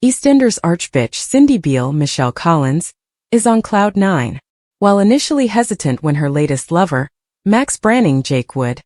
EastEnders archbitch Cindy Beale Michelle Collins is on cloud nine. While initially hesitant when her latest lover, Max Branning Jake Wood,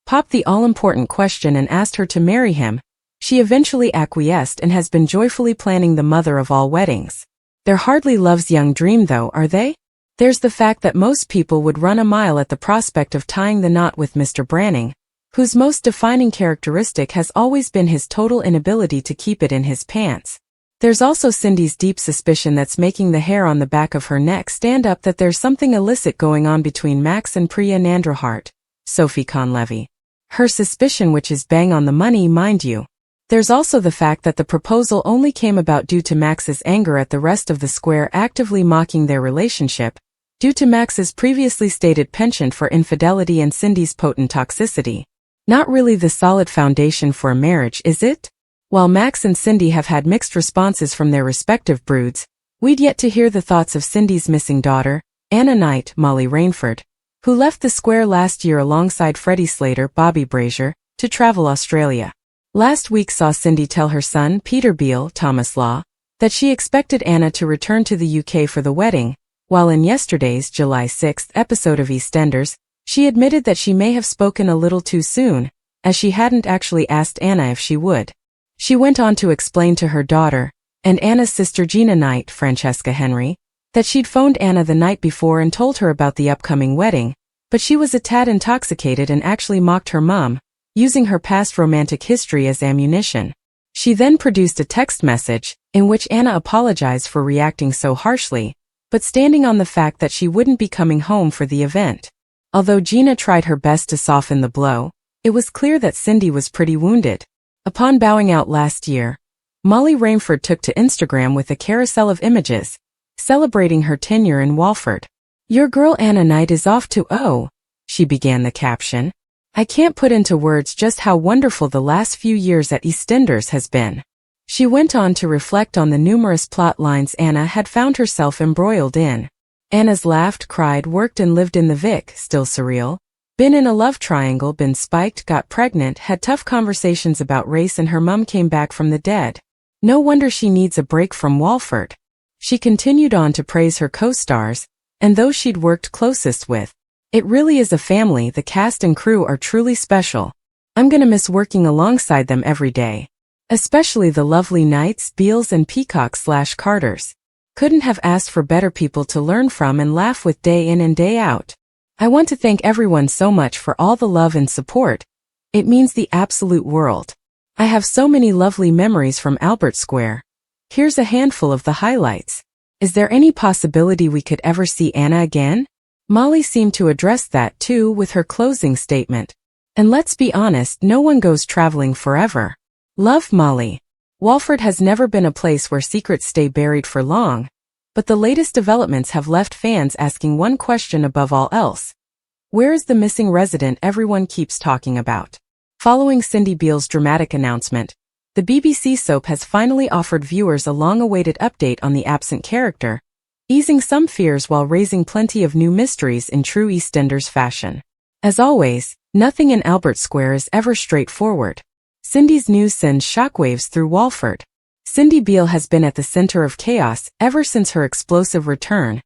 popped the all-important question and asked her to marry him, she eventually acquiesced and has been joyfully planning the mother of all weddings. They're hardly love's young dream though, are they? There's the fact that most people would run a mile at the prospect of tying the knot with Mr. Branning, whose most defining characteristic has always been his total inability to keep it in his pants. There's also Cindy's deep suspicion that's making the hair on the back of her neck stand up that there's something illicit going on between Max and Priya Nandrahart, Sophie Conlevy. Her suspicion, which is bang on the money, mind you. There's also the fact that the proposal only came about due to Max's anger at the rest of the square actively mocking their relationship, due to Max's previously stated penchant for infidelity and Cindy's potent toxicity. Not really the solid foundation for a marriage, is it? While Max and Cindy have had mixed responses from their respective broods, we'd yet to hear the thoughts of Cindy's missing daughter, Anna Knight Molly Rainford, who left the square last year alongside Freddie Slater Bobby Brazier, to travel Australia. Last week saw Cindy tell her son Peter Beale Thomas Law that she expected Anna to return to the UK for the wedding, while in yesterday's July 6th episode of EastEnders, she admitted that she may have spoken a little too soon, as she hadn't actually asked Anna if she would. She went on to explain to her daughter, and Anna's sister Gina Knight Francesca Henry, that she'd phoned Anna the night before and told her about the upcoming wedding, but she was a tad intoxicated and actually mocked her mum, using her past romantic history as ammunition. She then produced a text message, in which Anna apologized for reacting so harshly, but standing on the fact that she wouldn't be coming home for the event. Although Gina tried her best to soften the blow, it was clear that Cindy was pretty wounded. Upon bowing out last year, Molly Rainford took to Instagram with a carousel of images, celebrating her tenure in Walford. "Your girl Anna Knight is off to oh," she began the caption. "I can't put into words just how wonderful the last few years at EastEnders has been." She went on to reflect on the numerous plot lines Anna had found herself embroiled in. Anna's laughed, cried, worked and lived in the Vic, still surreal. Been in a love triangle, been spiked, got pregnant, had tough conversations about race, and her mum came back from the dead. No wonder she needs a break from Walford. She continued on to praise her co-stars, and those she'd worked closest with. "It really is a family, the cast and crew are truly special. I'm gonna miss working alongside them every day. Especially the lovely Knights, Beales and Peacocks/Carters. Couldn't have asked for better people to learn from and laugh with day in and day out. I want to thank everyone so much for all the love and support. It means the absolute world. I have so many lovely memories from Albert Square. Here's a handful of the highlights. Is there any possibility we could ever see Anna again?" Molly seemed to address that too with her closing statement. "And let's be honest, no one goes traveling forever. Love, Molly." Walford has never been a place where secrets stay buried for long, but the latest developments have left fans asking one question above all else. Where is the missing resident everyone keeps talking about? Following Cindy Beale's dramatic announcement, the BBC soap has finally offered viewers a long-awaited update on the absent character, easing some fears while raising plenty of new mysteries in true EastEnders fashion. As always, nothing in Albert Square is ever straightforward. Cindy's news sends shockwaves through Walford. Cindy Beale has been at the center of chaos ever since her explosive return,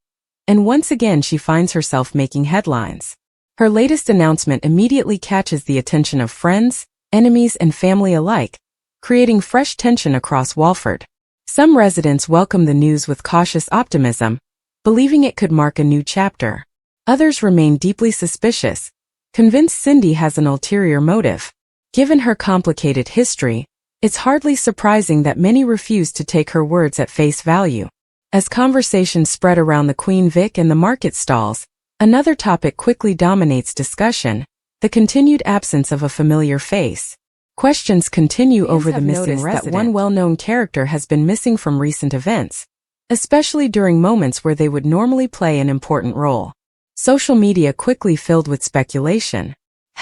and once again she finds herself making headlines. Her latest announcement immediately catches the attention of friends, enemies and family alike, creating fresh tension across Walford. Some residents welcome the news with cautious optimism, believing it could mark a new chapter. Others remain deeply suspicious, convinced Cindy has an ulterior motive. Given her complicated history, it's hardly surprising that many refuse to take her words at face value. As conversations spread around the Queen Vic and the market stalls, another topic quickly dominates discussion: the continued absence of a familiar face. Questions continue over the missing resident. That one well-known character has been missing from recent events, especially during moments where they would normally play an important role. Social media quickly filled with speculation.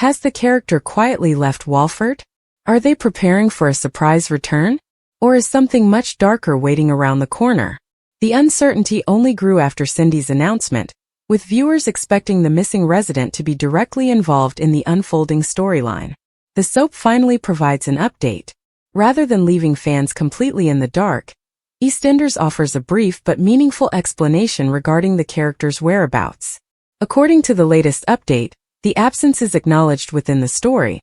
Has the character quietly left Walford? Are they preparing for a surprise return? Or is something much darker waiting around the corner? The uncertainty only grew after Cindy's announcement, with viewers expecting the missing resident to be directly involved in the unfolding storyline. The soap finally provides an update. Rather than leaving fans completely in the dark, EastEnders offers a brief but meaningful explanation regarding the character's whereabouts. According to the latest update, the absence is acknowledged within the story,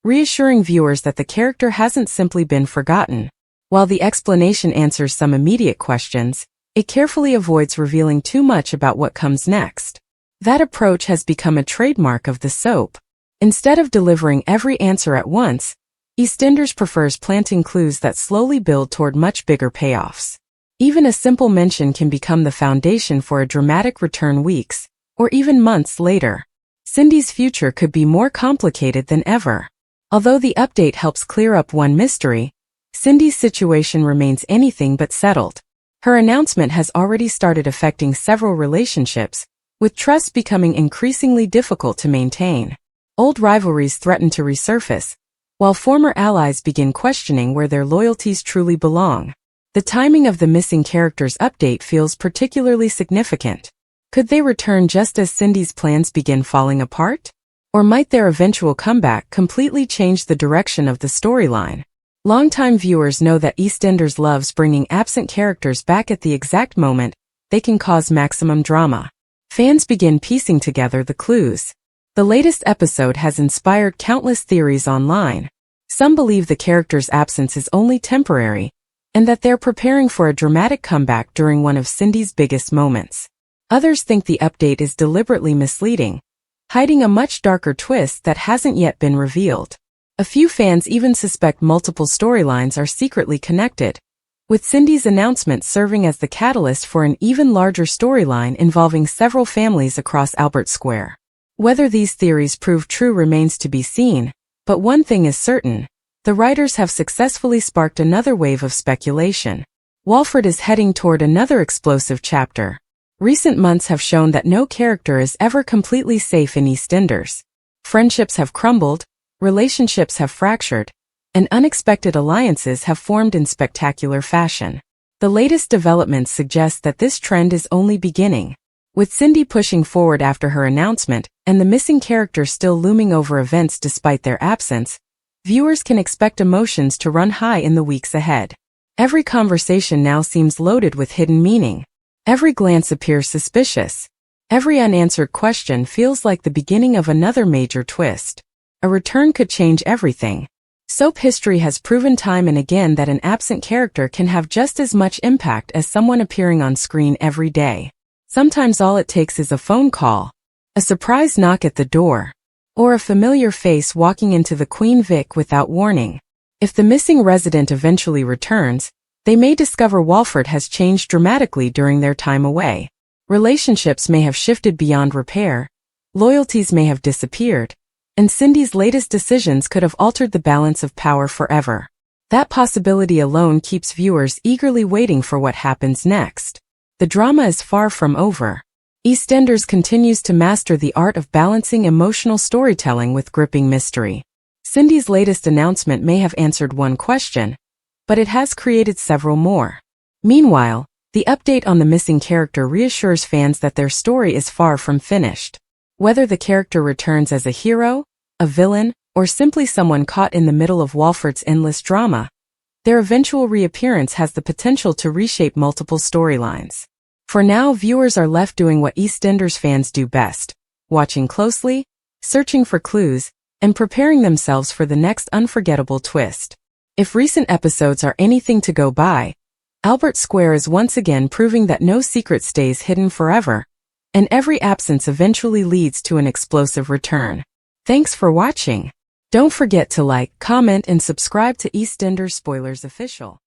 reassuring viewers that the character hasn't simply been forgotten. While the explanation answers some immediate questions, it carefully avoids revealing too much about what comes next. That approach has become a trademark of the soap. Instead of delivering every answer at once, EastEnders prefers planting clues that slowly build toward much bigger payoffs. Even a simple mention can become the foundation for a dramatic return weeks, or even months later. Cindy's future could be more complicated than ever. Although the update helps clear up one mystery, Cindy's situation remains anything but settled. Her announcement has already started affecting several relationships, with trust becoming increasingly difficult to maintain. Old rivalries threaten to resurface, while former allies begin questioning where their loyalties truly belong. The timing of the missing characters update feels particularly significant. Could they return just as Cindy's plans begin falling apart? Or might their eventual comeback completely change the direction of the storyline? Longtime viewers know that EastEnders loves bringing absent characters back at the exact moment they can cause maximum drama. Fans begin piecing together the clues. The latest episode has inspired countless theories online. Some believe the character's absence is only temporary, and that they're preparing for a dramatic comeback during one of Cindy's biggest moments. Others think the update is deliberately misleading, hiding a much darker twist that hasn't yet been revealed. A few fans even suspect multiple storylines are secretly connected, with Cindy's announcement serving as the catalyst for an even larger storyline involving several families across Albert Square. Whether these theories prove true remains to be seen, but one thing is certain: the writers have successfully sparked another wave of speculation. Walford is heading toward another explosive chapter. Recent months have shown that no character is ever completely safe in EastEnders. Friendships have crumbled, relationships have fractured, and unexpected alliances have formed in spectacular fashion. The latest developments suggest that this trend is only beginning. With Cindy pushing forward after her announcement, and the missing character still looming over events despite their absence, viewers can expect emotions to run high in the weeks ahead. Every conversation now seems loaded with hidden meaning. Every glance appears suspicious. Every unanswered question feels like the beginning of another major twist. A return could change everything. Soap history has proven time and again that an absent character can have just as much impact as someone appearing on screen every day. Sometimes all it takes is a phone call, a surprise knock at the door, or a familiar face walking into the Queen Vic without warning. If the missing resident eventually returns, they may discover Walford has changed dramatically during their time away. Relationships may have shifted beyond repair, loyalties may have disappeared, and Cindy's latest decisions could have altered the balance of power forever. That possibility alone keeps viewers eagerly waiting for what happens next. The drama is far from over. EastEnders continues to master the art of balancing emotional storytelling with gripping mystery. Cindy's latest announcement may have answered one question, but it has created several more. Meanwhile, the update on the missing character reassures fans that their story is far from finished. Whether the character returns as a hero, a villain, or simply someone caught in the middle of Walford's endless drama, their eventual reappearance has the potential to reshape multiple storylines. For now, viewers are left doing what EastEnders fans do best: watching closely, searching for clues, and preparing themselves for the next unforgettable twist. If recent episodes are anything to go by, Albert Square is once again proving that no secret stays hidden forever, and every absence eventually leads to an explosive return. Thanks for watching. Don't forget to like, comment, and subscribe to EastEnders Spoilers Official.